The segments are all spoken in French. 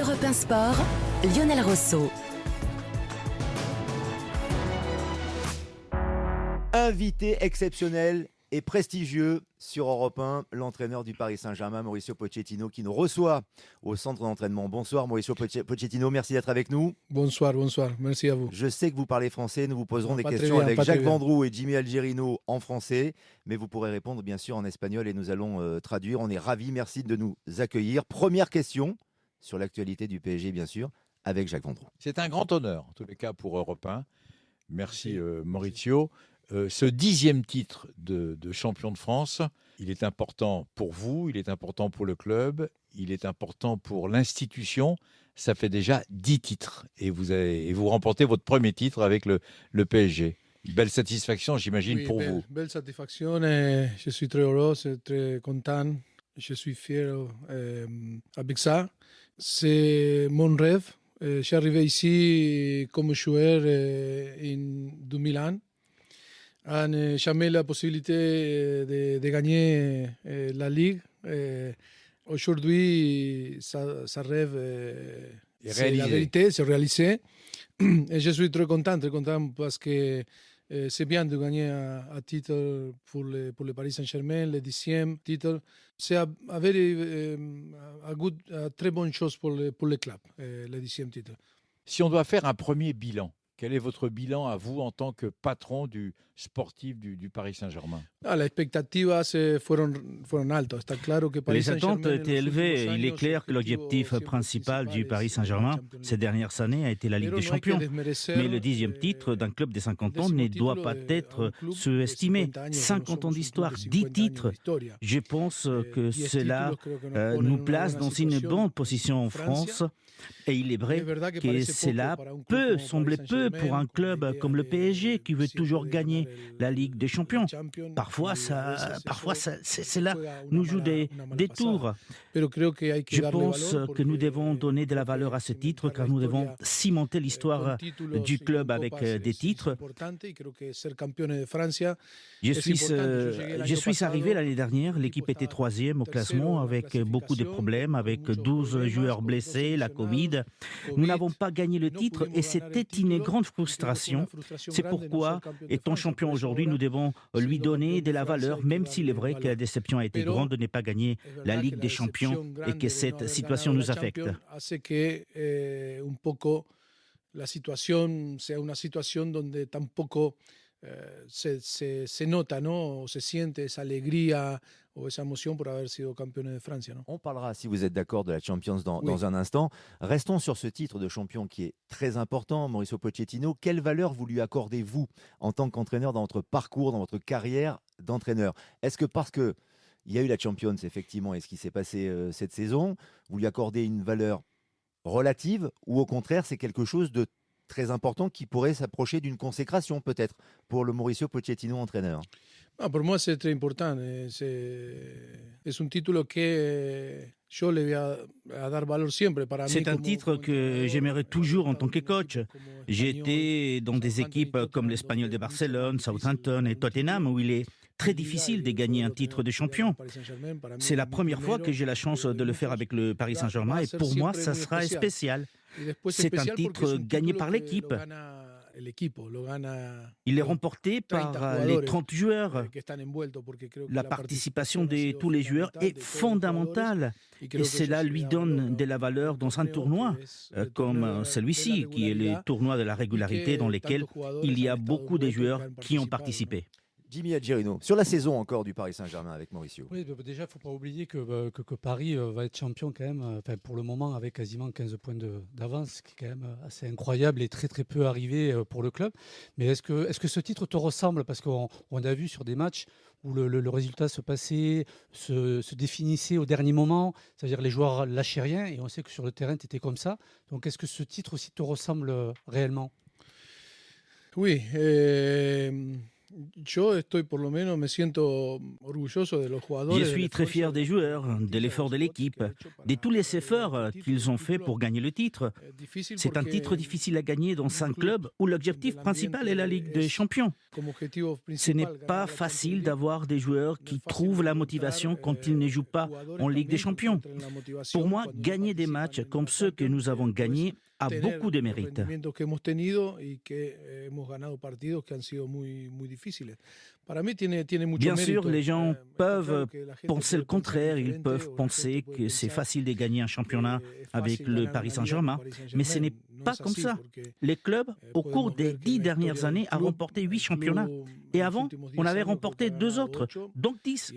Europe 1 Sport, Lionel Rosso. Invité exceptionnel et prestigieux sur Europe 1, l'entraîneur du Paris Saint-Germain, Mauricio Pochettino, qui nous reçoit au centre d'entraînement. Bonsoir Mauricio Pochettino, merci d'être avec nous. Bonsoir, merci à vous. Je sais que vous parlez français, nous vous poserons des Pas très questions bien, avec pas très Jacques bien. Vendroux et Jimmy Algerino en français, mais vous pourrez répondre bien sûr en espagnol et nous allons traduire. On est ravis, merci de nous accueillir. Première question sur l'actualité du PSG, bien sûr, avec Jacques Vendroux. C'est un grand honneur, en tous les cas, pour Europe 1. Merci Maurizio. Ce 10e titre de champion de France, il est important pour vous, il est important pour le club, il est important pour l'institution. Ça fait déjà 10 titres et vous remportez votre premier titre avec le PSG. Une belle satisfaction, j'imagine, Oui, pour vous. belle satisfaction. Et je suis très heureux, très content. Je suis fier avec ça. C'est mon rêve. Je suis arrivé ici comme joueur en 2001. Jamais la possibilité de gagner la Ligue. Aujourd'hui, ça rêve, c'est la vérité, c'est réalisé. Et je suis très content parce que c'est bien de gagner un titre pour le Paris Saint-Germain, le 10e titre. C'est une très bonne chose pour le club, le 10e titre. Si on doit faire un premier bilan, quel est votre bilan à vous en tant que patron du sportif du Paris Saint-Germain? Las expectativas fueron altas. Está claro que Paris Les attentes Saint-Germain, étaient en los élevées. últimos Il est años, clair que su l'objectif objetivo principal du siempre Paris principal Saint-Germain es la Champions ces dernières années a été la League. Ligue Pero des no hay que Champions. desmerecer, Mais le 10e titre d'un club des 50 ans ne doit pas être sous-estimé. 50 ans d'histoire, 10 titres. Je pense que cela nous place dans une bonne position en France. Et il est vrai que cela peut sembler peu pour un club comme le PSG qui veut toujours gagner la Ligue des Champions. Parfois, cela nous joue des tours. Je pense que nous devons donner de la valeur à ce titre car nous devons cimenter l'histoire du club avec des titres. Je suis arrivé l'année dernière, l'équipe était 3e au classement avec beaucoup de problèmes, avec 12 joueurs blessés, la Covid. Nous n'avons pas gagné le titre et c'était une grande frustration. C'est pourquoi, étant champion aujourd'hui, nous devons lui donner de la valeur, même s'il est vrai que la déception a été grande de ne pas gagner la Ligue des Champions et que cette situation nous affecte. La situation sea una situación donde tampoco se nota, ¿no? O se siente esa alegría o esa emoción por haber sido campeones de Francia, ¿no? On parlera, si vous êtes d'accord, de la Champions dans Oui. un instant. Restons sur ce titre de champion qui est très important, Mauricio Pochettino. Quelle valeur vous lui accordez, vous, en tant qu'entraîneur, dans votre parcours, dans votre carrière d'entraîneur? Est-ce que parce que il y a eu la Champions, effectivement, et ce qui s'est passé cette saison, vous lui accordez une valeur relative ou au contraire, c'est quelque chose de très important qui pourrait s'approcher d'une consécration peut-être pour le Mauricio Pochettino entraîneur? Pour moi, c'est très important. C'est un título que yo le voy a dar valor siempre. Para mí, C'est un titre que j'aimerais toujours en tant que coach. J'ai été dans des équipes comme l'Espagnol de Barcelone, Southampton et Tottenham où il est très difficile de gagner un titre de champion. C'est la première fois que j'ai la chance de le faire avec le Paris Saint-Germain et pour moi, ça sera spécial. C'est un titre gagné par l'équipe. Il est remporté par les 30 joueurs. La participation de tous les joueurs est fondamentale et cela lui donne de la valeur dans un tournoi comme celui-ci, qui est le tournoi de la régularité dans lequel il y a beaucoup de joueurs qui ont participé. Jimmy Algerino, sur la saison encore du Paris Saint-Germain avec Mauricio. Oui, déjà, il ne faut pas oublier que Paris va être champion quand même, pour le moment, avec quasiment 15 points d'avance, ce qui est quand même assez incroyable et très très peu arrivé pour le club. Mais est-ce que ce titre te ressemble? Parce qu'on a vu sur des matchs où le résultat se passait, se définissait au dernier moment, c'est-à-dire les joueurs lâchaient rien, et on sait que sur le terrain, tu étais comme ça. Donc est-ce que ce titre aussi te ressemble réellement? Oui, Je suis très fier des joueurs, de l'effort de l'équipe, de tous les efforts qu'ils ont fait pour gagner le titre. C'est un titre difficile à gagner dans un club où l'objectif principal est la Ligue des Champions. Ce n'est pas facile d'avoir des joueurs qui trouvent la motivation quand ils ne jouent pas en Ligue des Champions. Pour moi, gagner des matchs comme ceux que nous avons gagnés a beaucoup de mérite. Bien sûr, les gens peuvent penser le contraire, ils peuvent penser que c'est facile de gagner un championnat avec le Paris Saint-Germain, mais ce n'est pas comme ça. Les clubs, au cours des 10 dernières années, ont remporté 8 championnats. Et avant, on avait remporté 2 autres, donc 10.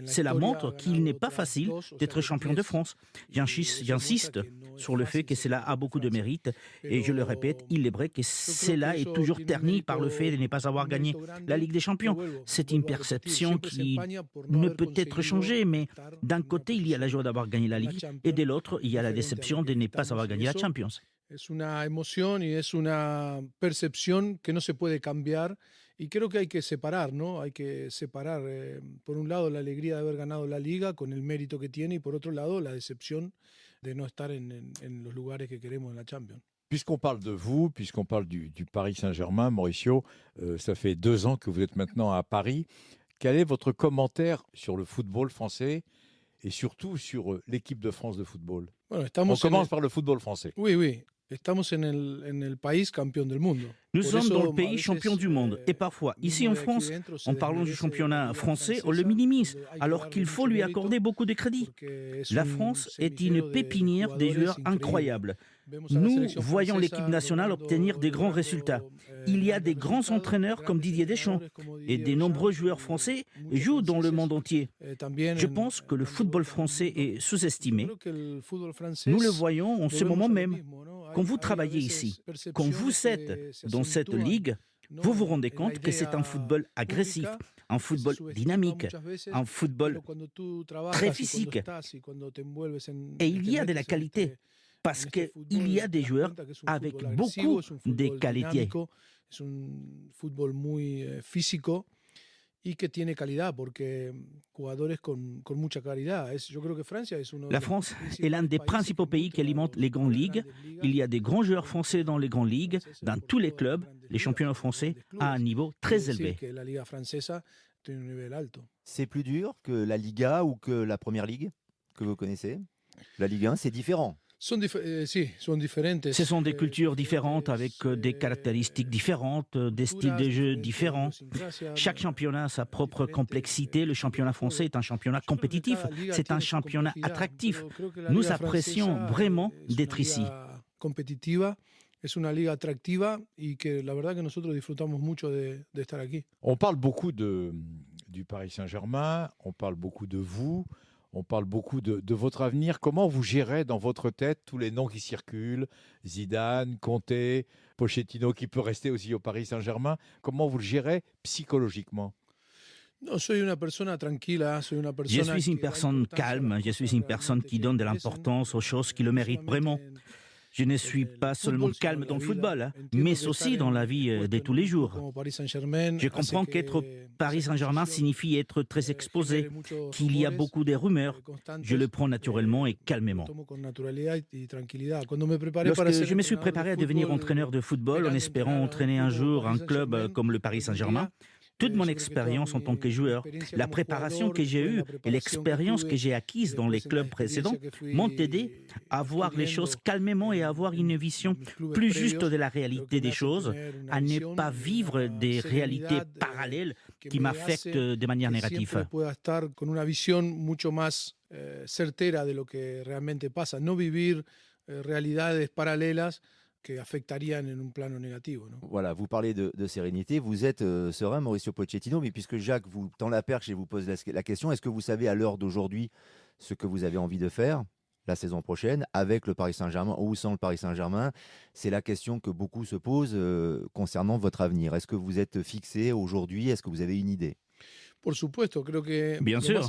Cela montre qu'il n'est pas facile d'être champion de France. J'insiste sur le fait que cela a beaucoup de mérite. Et je le répète, il est vrai que cela est toujours terni par le fait de ne pas avoir gagné la Ligue des Champions. C'est une perception qui ne peut être changée, mais d'un côté, il y a la joie d'avoir gagné la Ligue, et de l'autre, il y a la déception de ne pas avoir gagné la Champions. Es una emoción y es una percepción que no se puede cambiar y creo que hay que separar, ¿no? Hay que separar, por un lado, la alegría de haber ganado la Liga con el mérito que tiene y por otro lado, la decepción de no estar en los lugares que queremos en la Champions. Puisqu'on parle de vous, puisqu'on parle du Paris Saint-Germain, Mauricio, ça fait 2 ans que vous êtes maintenant à Paris. Quel est votre commentaire sur le football français et surtout sur l'équipe de France de football? Bueno, On commence par le football français. Oui. Estamos en el país campeón del mundo. Nous sommes dans le pays champion du monde. Et parfois, ici en France, en parlant du championnat français, on le minimise, alors qu'il faut lui accorder beaucoup de crédit. La France est une pépinière des joueurs incroyables. Nous voyons l'équipe nationale obtenir des grands résultats. Il y a des grands entraîneurs comme Didier Deschamps et de nombreux joueurs français jouent dans le monde entier. Je pense que le football français est sous-estimé. Nous le voyons en ce moment même. Quand vous travaillez ici, quand vous êtes dans cette ligue, vous vous rendez compte que c'est un football agressif, un football dynamique, un football très physique. Et il y a de la qualité, parce qu'il y a des joueurs avec beaucoup de qualité. Es un fútbol muy físico y que tiene calidad, porque jugadores con mucha calidad. Yo creo que Francia es uno de La France est l'un des principaux pays qui alimente les grandes ligues. Il y a des grands joueurs français dans les grandes ligues, dans tous les clubs. Les championnats français à un niveau très élevé. C'est plus dur que la Liga ou que la Première Ligue que vous connaissez? La Ligue 1, c'est différent. Ce sont des cultures différentes avec des caractéristiques différentes, des styles de jeu différents. Chaque championnat a sa propre complexité. Le championnat français est un championnat compétitif. C'est un championnat attractif. Nous apprécions vraiment d'être ici. Es una liga atractiva y que la verdad que nosotros disfrutamos mucho de estar aquí. On parle beaucoup du Paris Saint-Germain, on parle beaucoup de vous, on parle beaucoup de votre avenir. Comment vous gérez dans votre tête tous les noms qui circulent? Zidane, Conte, Pochettino qui peut rester aussi au Paris Saint-Germain. Comment vous le gérez psychologiquement? Je suis une personne calme, je suis une personne qui donne de l'importance aux choses qui le méritent vraiment. Je ne suis pas seulement calme dans le football, mais aussi dans la vie de tous les jours. Je comprends qu'être Paris Saint-Germain signifie être très exposé, qu'il y a beaucoup de rumeurs. Je le prends naturellement et calmement. Lorsque je me suis préparé à devenir entraîneur de football en espérant entraîner un jour un club comme le Paris Saint-Germain, toute mon expérience en tant que joueur, la préparation que j'ai eue et l'expérience que j'ai acquise dans les clubs précédents m'ont aidé à voir les choses calmement et à avoir une vision plus juste de la réalité des choses, à ne pas vivre des réalités parallèles qui m'affectent de manière négative. Une vision mucho más certera de lo que realmente pasa, no vivir realidades paralelas que affectarian en un plano negativo. ¿No? Voilà, vous parlez de sérénité, vous êtes serein, Mauricio Pochettino, mais puisque Jacques vous tend la perche et vous pose la question, est-ce que vous savez à l'heure d'aujourd'hui ce que vous avez envie de faire la saison prochaine avec le Paris Saint-Germain ou sans le Paris Saint-Germain? C'est la question que beaucoup se posent concernant votre avenir. Est-ce que vous êtes fixé aujourd'hui? Est-ce que vous avez une idée? Bien sûr,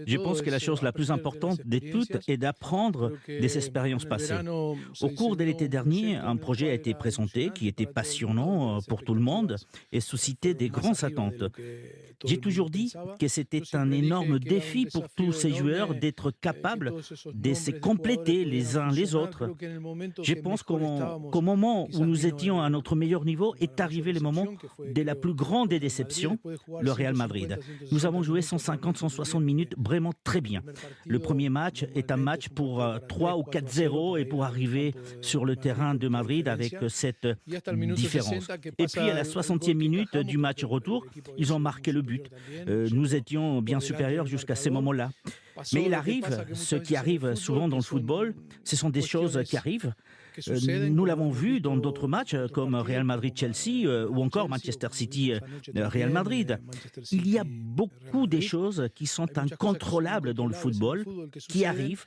je pense que la chose la plus importante de toutes est d'apprendre des expériences passées. Au cours de l'été dernier, un projet a été présenté qui était passionnant pour tout le monde et suscitait des grandes attentes. J'ai toujours dit que c'était un énorme défi pour tous ces joueurs d'être capables de se compléter les uns les autres. Je pense qu'au moment où nous étions à notre meilleur niveau est arrivé le moment de la plus grande des déceptions, le Real Madrid. Nous avons joué 150-160 minutes vraiment très bien. Le premier match est un match pour 3 ou 4-0 et pour arriver sur le terrain de Madrid avec cette différence. Et puis à la 60e minute du match retour, ils ont marqué le but. Nous étions bien supérieurs jusqu'à ce moment-là. Mais il arrive, ce qui arrive souvent dans le football, ce sont des choses qui arrivent. Nous l'avons vu dans d'autres matchs comme Real Madrid-Chelsea ou encore Manchester City-Real Madrid. Il y a beaucoup de choses qui sont incontrôlables dans le football, qui arrivent,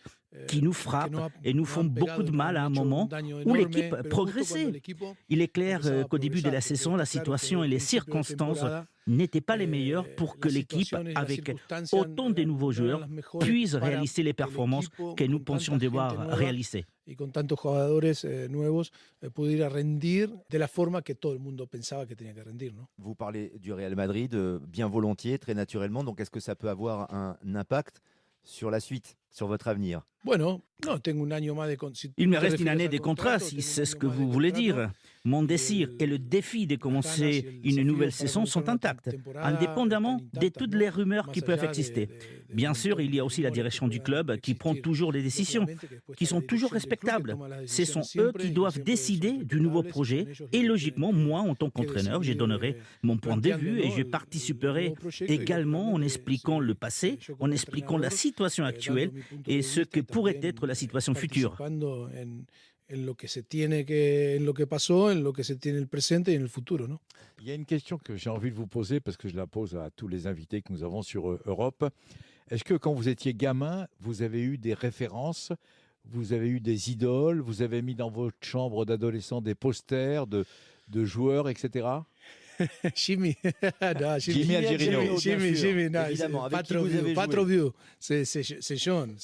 qui nous frappent et nous font beaucoup de mal à un moment où l'équipe progressait. Il est clair qu'au début de la saison, la situation et les circonstances n'étaient pas les meilleures pour que l'équipe, avec autant de nouveaux joueurs, puisse réaliser les performances que nous pensions devoir réaliser. Y con tantos jugadores nuevos pudiera rendir de la forma que todo el mundo pensaba que tenía que rendir, ¿no? Vous parlez du Real Madrid bien volontiers, très naturellement. Donc, est-ce que ça peut avoir un impact sur la suite, sur votre avenir? Il me reste une année de contrat, si c'est ce que vous voulez dire. Mon désir et le défi de commencer une nouvelle saison sont intacts, indépendamment de toutes les rumeurs qui peuvent exister. Bien sûr, il y a aussi la direction du club qui prend toujours les décisions, qui sont toujours respectables. Ce sont eux qui doivent décider du nouveau projet et logiquement, moi, en tant qu'entraîneur, je donnerai mon point de vue et je participerai également en expliquant le passé, en expliquant la situation actuelle et ce que pourrait être la situation future. En lo que se tiene que, en lo que pasó, en lo que se tiene el presente y en el futuro, ¿no? Il y a une question que j'ai envie de vous poser parce que je la pose à tous les invités que nous avons sur Europe. Est-ce que quand vous étiez gamin, vous avez eu des références, vous avez eu des idoles, vous avez mis dans votre chambre d'adolescent des posters de joueurs, etc. Jimmy, no, Jimmy Algerino. Jimmy, no, évidemment. Avec qui Patro vous avez joué? Patroview, c'est John.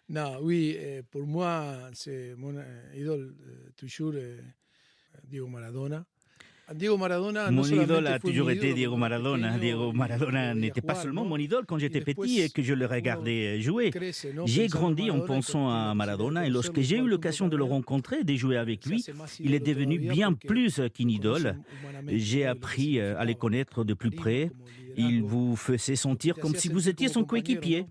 Non, oui, pour moi, c'est mon idole, toujours Diego Maradona. Mon idole a toujours été Diego Maradona. Diego Maradona n'était pas seulement mon idole quand j'étais petit et que je le regardais jouer. J'ai grandi en pensant à Maradona et lorsque j'ai eu l'occasion de le rencontrer et de jouer avec lui, il est devenu bien plus qu'une idole. J'ai appris à le connaître de plus près. Il vous faisait sentir comme si vous étiez son coéquipier.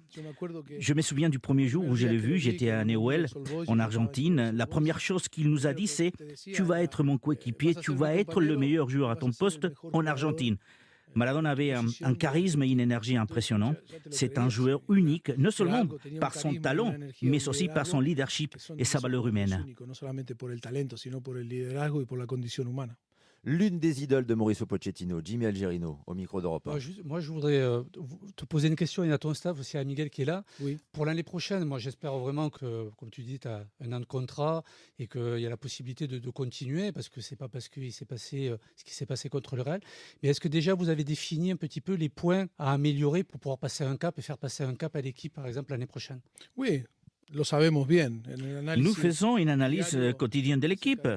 Je me souviens du premier jour où je l'ai vu, j'étais à Neuel, en Argentine. La première chose qu'il nous a dit, c'est « Tu vas être mon coéquipier, tu vas être le meilleur joueur à ton poste en Argentine ». Maradona avait un charisme et une énergie impressionnants. C'est un joueur unique, non seulement par son talent, mais aussi par son leadership et sa valeur humaine. L'une des idoles de Mauricio Pochettino, Jimmy Algerino, au micro d'Europe 1. Moi, je voudrais te poser une question, et à ton staff aussi, à Miguel qui est là. Oui. Pour l'année prochaine, moi, j'espère vraiment que, comme tu dis, tu as un an de contrat et qu'il y a la possibilité de continuer, parce que c'est pas parce qu'il s'est passé ce qui s'est passé contre le Real. Mais est-ce que déjà, vous avez défini un petit peu les points à améliorer pour pouvoir passer un cap et faire passer un cap à l'équipe, par exemple, l'année prochaine? Oui. Nous faisons une analyse quotidienne de l'équipe,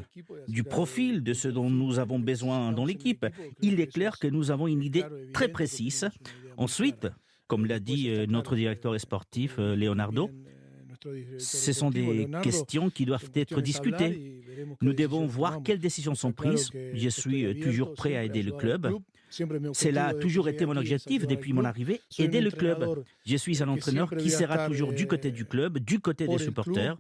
du profil de ce dont nous avons besoin dans l'équipe. Il est clair que nous avons une idée très précise. Ensuite, comme l'a dit notre directeur sportif, Leonardo, ce sont des questions qui doivent être discutées. Nous devons voir quelles décisions sont prises. Je suis toujours prêt à aider le club. Cela a toujours été mon objectif depuis mon arrivée, aider le club. Je suis un entraîneur qui sera toujours du côté du club, du côté des supporters.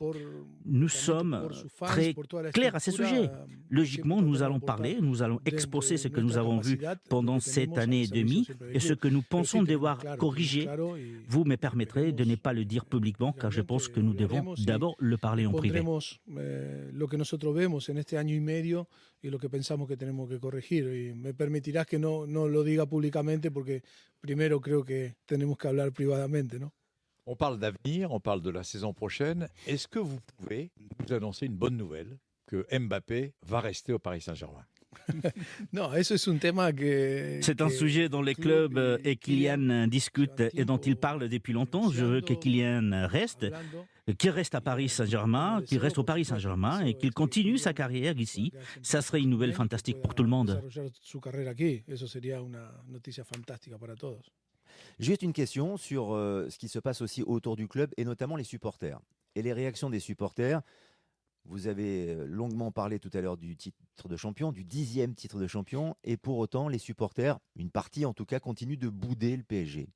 Nous sommes très clairs à ce sujet. Logiquement, nous allons parler, nous allons exposer ce que nous avons vu pendant cette année et demie et ce que nous pensons devoir corriger. Vous me permettrez de ne pas le dire publiquement, car je pense que nous devons d'abord le parler en privé. Y lo que pensamos que tenemos que corregir. Y me permitirás que no lo diga públicamente porque primero creo que tenemos que hablar privadamente, ¿no? On parle d'avenir, on parle de la saison prochaine. Est-ce que vous pouvez nous annoncer une bonne nouvelle, que Mbappé va rester au Paris Saint-Germain? No, eso es un tema que... C'est un sujet dont les clubs et Kylian discutent et dont ils parlent depuis longtemps. Je veux que Kylian reste, qu'il reste à Paris Saint-Germain, qu'il reste au Paris Saint-Germain et qu'il continue sa carrière ici. Ça serait une nouvelle fantastique pour tout le monde. Juste une question sur ce qui se passe aussi autour du club et notamment les supporters et les réactions des supporters. Vous avez longuement parlé tout à l'heure du titre de champion, du 10e titre de champion, et pour autant, les supporters, une partie en tout cas, continuent de bouder le PSG.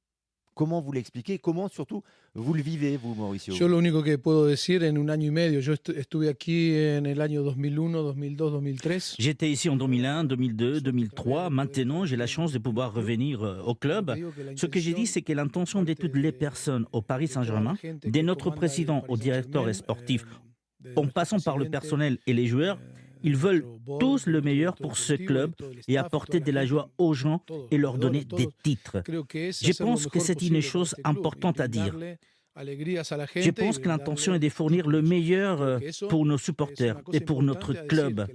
Comment vous l'expliquez? Comment surtout vous le vivez, vous, Mauricio? Yo lo único que puedo decir en un año y medio, yo estuve aquí en el año 2001, 2002, 2003. J'étais ici en 2001, 2002, 2003. Maintenant, j'ai la chance de pouvoir revenir au club. Ce que j'ai dit, c'est que l'intention de toutes les personnes au Paris Saint-Germain, de notre président au directeur sportif, en passant par le personnel et les joueurs, ils veulent tous le meilleur pour ce club et apporter de la joie aux gens et leur donner des titres. Je pense que c'est une chose importante à dire. Je pense que l'intention est de fournir le meilleur pour nos supporters et pour notre club.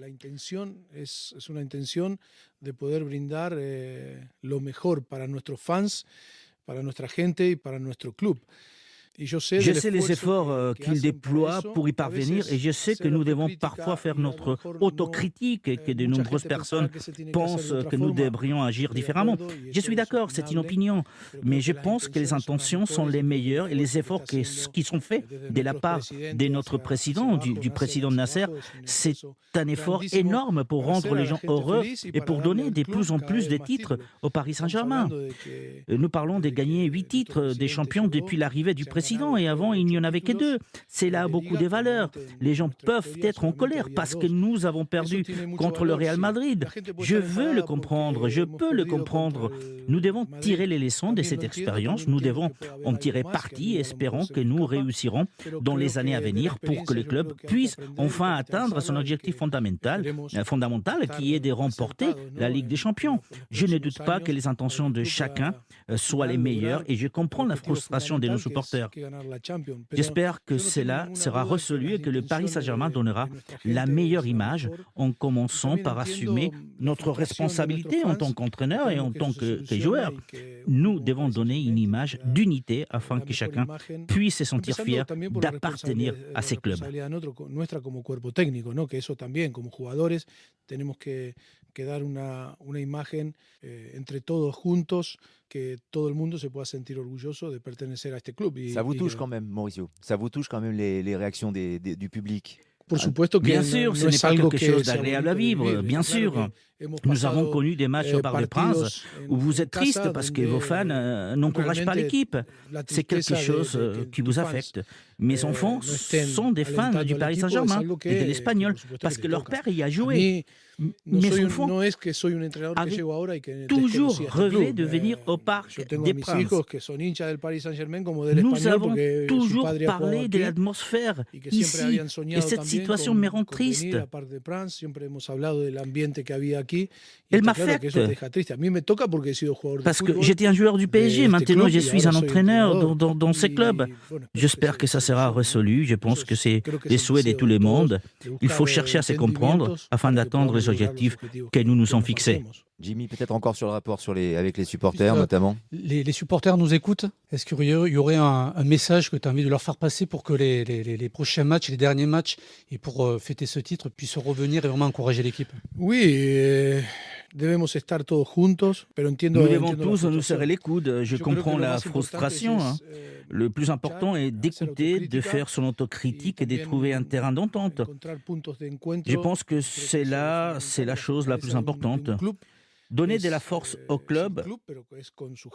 Es una intención de poder brindar lo mejor para nuestros fans, para nuestra gente y para nuestro club. Je sais les efforts qu'ils déploient pour y parvenir et je sais que nous devons parfois faire notre autocritique et que de nombreuses personnes pensent que nous devrions agir différemment. Je suis d'accord, c'est une opinion, mais je pense que les intentions sont les meilleures et les efforts qui sont faits de la part de notre président, du président Nasser, c'est un effort énorme pour rendre les gens heureux et pour donner de plus en plus de titres au Paris Saint-Germain. Nous parlons de gagner 8 titres des champions depuis l'arrivée du président. Et avant, il n'y en avait que 2. C'est là beaucoup de valeurs. Les gens peuvent être en colère parce que nous avons perdu contre le Real Madrid. Je veux le comprendre, je peux le comprendre. Nous devons tirer les leçons de cette expérience. Nous devons en tirer parti et espérons que nous réussirons dans les années à venir pour que le club puisse enfin atteindre son objectif fondamental qui est de remporter la Ligue des Champions. Je ne doute pas que les intentions de chacun soient les meilleures et je comprends la frustration de nos supporters. J'espère que cela sera résolu et que le Paris Saint-Germain donnera la meilleure image en commençant par assumer notre responsabilité en tant qu'entraîneur et en tant que joueur. Nous devons donner une image d'unité afin que chacun puisse se sentir fier d'appartenir à ces clubs. Que dar una imagen entre todos juntos, que todo el mundo se pueda sentir orgulloso de pertenecer a este club. Ça vous touche quand même, Mauricio? Ça vous touche quand même les réactions du public? Por supuesto que bien sûr, ce n'est pas quelque chose d'agréable à vivre, bien sûr. Nous avons connu des matchs au Parc des Princes où vous êtes triste parce que vos fans n'encouragent pas l'équipe. C'est quelque chose qui vous affecte. Mes enfants sont des fans du Paris Saint-Germain et de l'Espagnol parce que leur père y a joué. Mes enfants avaient toujours rêvé de venir au Parc des Princes. Nous avons toujours parlé de l'atmosphère ici et cette situation me rend triste. Elle m'affecte parce que j'étais un joueur du PSG, maintenant je suis un entraîneur dans ce club. J'espère que ça sera résolu, je pense que c'est les souhaits de tout le monde. Il faut chercher à se comprendre afin d'atteindre les objectifs que nous nous sommes fixés. Jimmy, peut-être encore sur le rapport avec les supporters notamment. Les supporters nous écoutent. Est-ce qu'il y aurait un message que tu as envie de leur faire passer pour que les prochains matchs, les derniers matchs, et pour fêter ce titre, puissent revenir et vraiment encourager l'équipe? Oui, devemos estar todos juntos, pero entiendo. Nous devons tous nous serrer les coudes. Je comprends la frustration. Le plus important est d'écouter, de faire son autocritique et de trouver un terrain d'entente. Je pense que c'est la chose la plus importante. Donner de la force au club,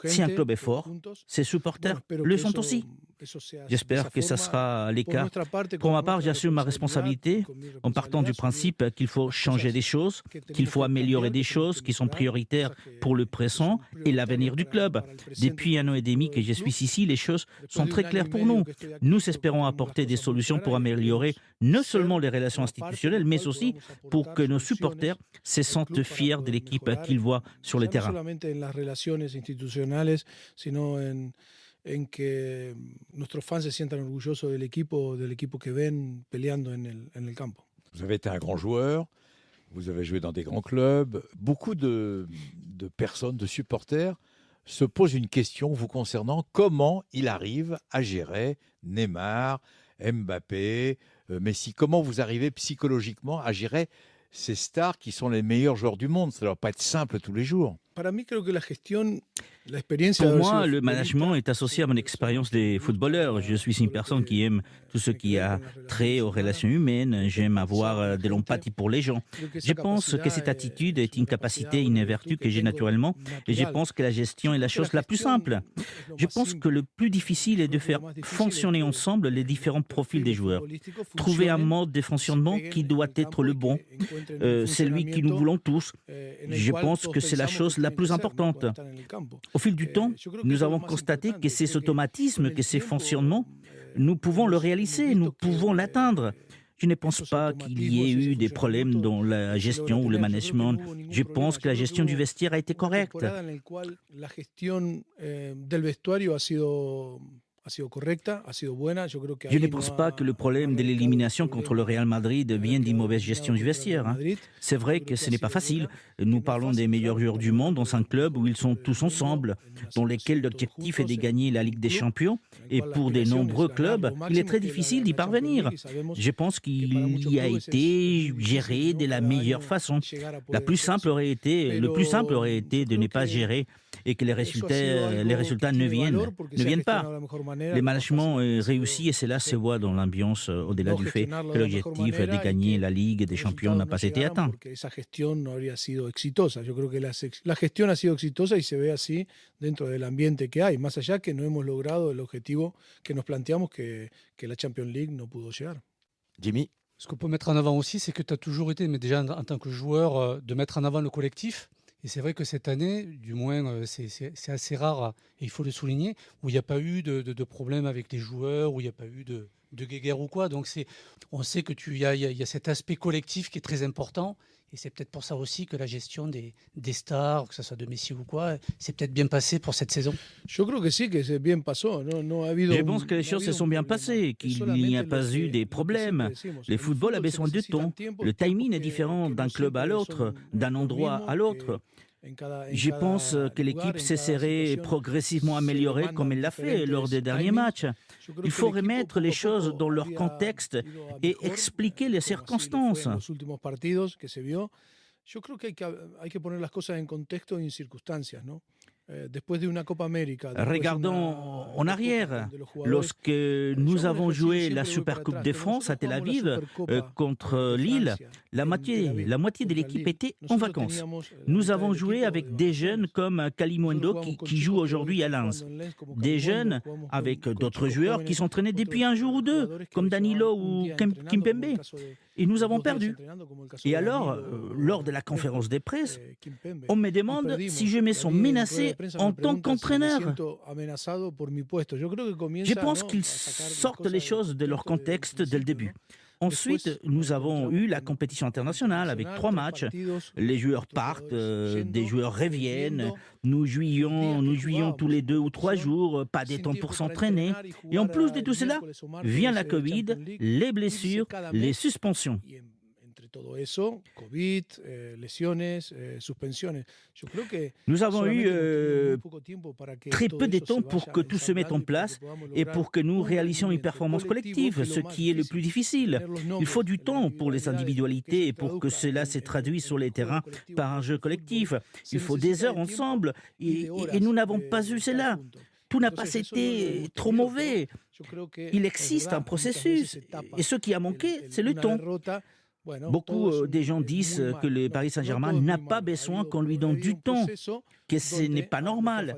si un club est fort, ses supporters le sont aussi. J'espère que ça sera le cas. Pour ma part, j'assume ma responsabilité en partant du principe qu'il faut changer des choses, qu'il faut améliorer des choses qui sont prioritaires pour le présent et l'avenir du club. Depuis 1 an et demi que je suis ici, les choses sont très claires pour nous. Nous espérons apporter des solutions pour améliorer non seulement les relations institutionnelles, mais aussi pour que nos supporters se sentent fiers de l'équipe qu'ils voient sur le terrain. En que nuestros fans se sientan orgullosos del equipo que ven peleando en el campo. Vous avez été un grand joueur, vous avez joué dans des grands clubs. Beaucoup de personnes, de supporters, se posent une question vous concernant. Comment il arrive à gérer Neymar, Mbappé, Messi? Comment vous arrivez psychologiquement à gérer ces stars qui sont les meilleurs joueurs du monde? Ça ne doit pas être simple tous les jours. Pour moi, le management est associé à mon expérience des footballeurs. Je suis une personne qui aime tout ce qui a trait aux relations humaines. J'aime avoir de l'empathie pour les gens. Je pense que cette attitude est une capacité, une vertu que j'ai naturellement. Et je pense que la gestion est la chose la plus simple. Je pense que le plus difficile est de faire fonctionner ensemble les différents profils des joueurs. Trouver un mode de fonctionnement qui doit être le bon, celui que nous voulons tous. Je pense que c'est la chose la plus importante. Au fil du temps, nous avons constaté que ces automatismes, que ces fonctionnements, nous pouvons le réaliser, nous pouvons l'atteindre. Je ne pense pas qu'il y ait eu des problèmes dans la gestion ou le management. Je pense que la gestion du vestiaire a été correcte. Je ne pense pas que le problème de l'élimination contre le Real Madrid vienne d'une mauvaise gestion du vestiaire. C'est vrai que ce n'est pas facile. Nous parlons des meilleurs joueurs du monde dans un club où ils sont tous ensemble, dans lequel l'objectif est de gagner la Ligue des Champions. Et pour de nombreux clubs, il est très difficile d'y parvenir. Je pense qu'il y a été géré de la meilleure façon. Le plus simple aurait été de ne pas gérer et que les résultats ne viennent pas. Le management est réussi et cela se voit dans l'ambiance au-delà du fait que l'objectif de gagner la Ligue des Champions n'a pas été atteint. Yo creo que la gestión ha sido exitosa y se ve así dentro del ambiente que hay, más allá que no hemos logrado el objetivo que nos planteamos que la Champions League no pudo llegar. Jimmy? Ce qu'on peut mettre en avant aussi, c'est que tu as toujours été, mais déjà en tant que joueur, de mettre en avant le collectif. Et c'est vrai que cette année, du moins, c'est assez rare, et il faut le souligner, où il n'y a pas eu de problème avec les joueurs, où il n'y a pas eu de guéguerre ou quoi. Donc on sait que il y a cet aspect collectif qui est très important. Et c'est peut-être pour ça aussi que la gestion des stars, que ce soit de Messi ou quoi, s'est peut-être bien passée pour cette saison. Je pense que les choses se sont bien passées, qu'il n'y a pas eu des problèmes. Le football a besoin de temps. Le timing est différent d'un club à l'autre, d'un endroit à l'autre. Je pense que l'équipe s'est serrée progressivement améliorée comme elle l'a fait lors des derniers matchs. Il faut remettre les choses dans leur contexte et expliquer les circonstances. Je crois qu'il faut poner las cosas en contexto y en circunstancias, ¿no? Regardons en arrière. Lorsque nous avons joué la Supercoupe de France à Tel Aviv contre Lille, la moitié de l'équipe était en vacances. Nous avons joué avec des jeunes comme Kalimundo qui joue aujourd'hui à Lens. Des jeunes avec d'autres joueurs qui s'entraînaient depuis un jour ou deux, comme Danilo ou Kimpembe. Et nous avons perdu. Et alors, lors de la conférence de presse, on me demande si je me sens menacé en tant qu'entraîneur. Je pense qu'ils sortent les choses de leur contexte dès le début. Ensuite, nous avons eu la compétition internationale avec 3 matchs. Les joueurs partent, des joueurs reviennent. Nous jouions tous les 2 ou 3 jours, pas de temps pour s'entraîner. Et en plus de tout cela, vient la Covid, les blessures, les suspensions. Nous avons eu très peu de temps pour que tout se mette en place et pour que nous réalisions une performance collective, ce qui est le plus difficile. Il faut du temps pour les individualités et pour que cela se traduise sur les terrains par un jeu collectif. Il faut des heures ensemble et nous n'avons pas eu cela. Tout n'a pas été trop mauvais. Il existe un processus et ce qui a manqué, c'est le temps. Beaucoup de gens disent que le Paris Saint-Germain n'a pas besoin qu'on lui donne du temps, que ce n'est pas normal.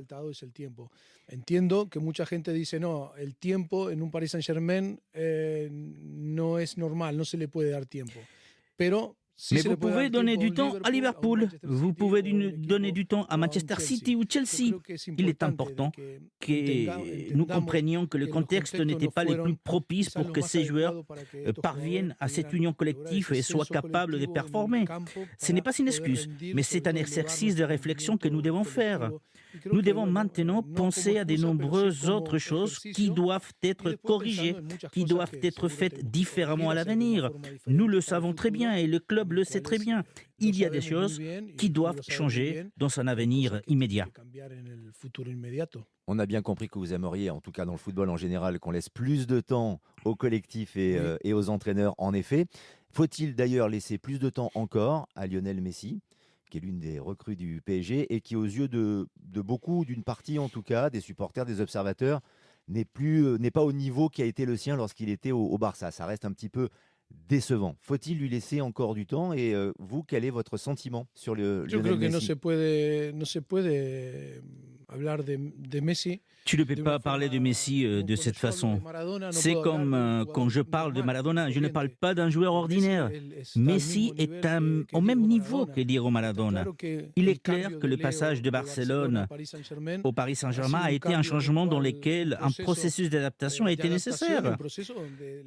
Entiendo que mucha gente dice no, el tiempo en un Paris Saint-Germain no es normal, no se le puede dar tiempo. Pero mais vous pouvez donner du temps à Liverpool, vous pouvez donner du temps à Manchester City ou Chelsea. Il est important que nous comprenions que le contexte n'était pas le plus propice pour que ces joueurs parviennent à cette union collective et soient capables de performer. Ce n'est pas une excuse, mais c'est un exercice de réflexion que nous devons faire. Nous devons maintenant penser à de nombreuses autres choses qui doivent être corrigées, qui doivent être faites différemment à l'avenir. Nous le savons très bien et le club le sait très bien. Il y a des choses qui doivent changer dans un avenir immédiat. On a bien compris que vous aimeriez, en tout cas dans le football en général, qu'on laisse plus de temps au collectif et aux entraîneurs, en effet. Faut-il d'ailleurs laisser plus de temps encore à Lionel Messi, qui est l'une des recrues du PSG et qui, aux yeux de beaucoup, d'une partie en tout cas, des supporters, des observateurs, n'est pas au niveau qui a été le sien lorsqu'il était au Barça. Ça reste un petit peu décevant. Faut-il lui laisser encore du temps? Et vous, quel est votre sentiment sur le Lionel Messi? No se puede hablar de Messi. Tu ne peux pas parler de Messi de cette façon. C'est comme quand je parle de Maradona, je ne parle pas d'un joueur ordinaire. Messi est au même niveau que Diego Maradona. Il est clair que le passage de Barcelone au Paris Saint-Germain a été un changement dans lequel un processus d'adaptation a été nécessaire.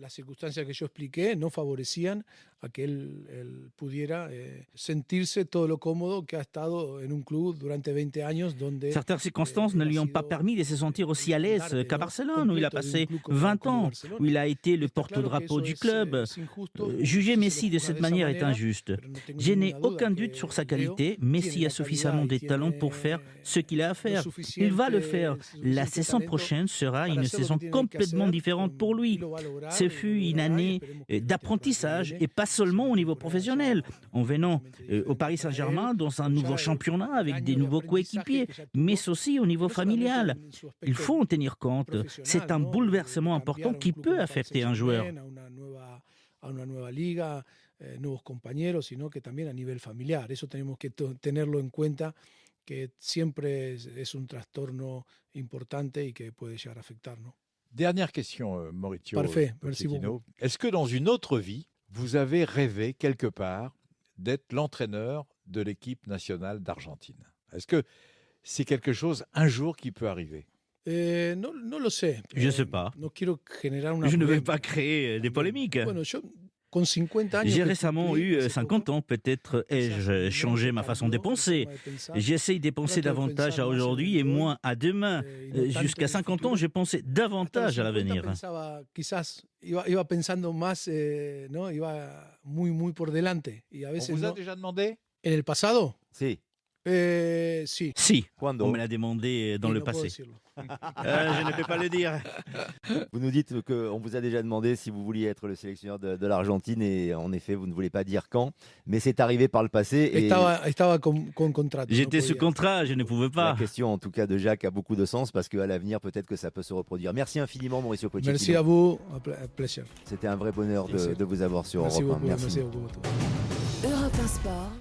Las circunstancias que yo expliqué no favorecían a que él pudiera sentirse todo lo cómodo que ha estado en un club durante 20 años donde certaines circonstances ne lui ont pas permis de se sentir aussi à l'aise qu'à Barcelone, où il a passé 20 ans, où il a été le porte-drapeau du club. Juger Messi de cette manière est injuste. Je n'ai aucun doute sur sa qualité. Messi a suffisamment de talent pour faire ce qu'il a à faire. Il va le faire. La saison prochaine sera une saison complètement différente pour lui. Ce fut une année d'apprentissage et pas seulement au niveau professionnel. En venant au Paris Saint-Germain dans un nouveau championnat avec des nouveaux coéquipiers, mais aussi au niveau familial. Il faut en tenir compte. C'est un bouleversement important qui peut affecter un joueur. A una nueva liga, nuevos compañeros, sino que también a nivel familiar. Eso tenemos que tenerlo en cuenta, que siempre es un trastorno importante y que puede llegar a afectarnos. Dernière question, Maurizio Parfait, merci Pochettino. beaucoup. Est-ce que dans une autre vie, vous avez rêvé quelque part d'être l'entraîneur de l'équipe nationale d'Argentine? Est-ce que c'est quelque chose un jour qui peut arriver? No lo sé. Je ne sais pas. No quiero generar una Je ne vais polémica. pas créer des polémiques. Bueno, yo con 50 años J'ai que récemment cumplí eu hace 50 poco, ans, peut-être ai-je changé ma façon de penser. J'essaye de penser davantage à aujourd'hui et moins à demain. Jusqu'à 50 ans, je pensais davantage à l'avenir. Quizás iba pensando más, ¿no? Iba muy por delante. Y a On veces vous a no. déjà demandé? En el pasado, Si. sí. Si, Quando? on me l'a demandé dans Y le no puedo passé. decirlo. Je ne peux pas le dire. Vous nous dites qu'on vous a déjà demandé si vous vouliez être le sélectionneur de l'Argentine et en effet, vous ne voulez pas dire quand, mais c'est arrivé par le passé. Et Estaba con contrato. J'étais no sous podía. contrat, je ne pouvais la pas. question, en tout cas, de Jacques a beaucoup de sens parce qu'à l'avenir, peut-être que ça peut se reproduire. Merci infiniment, Mauricio Merci Pochettino. à vous, a pleasure. C'était un vrai bonheur Merci. de vous avoir sur Merci Europe 1. beaucoup. Merci. Merci beaucoup. Europe 1 Sport,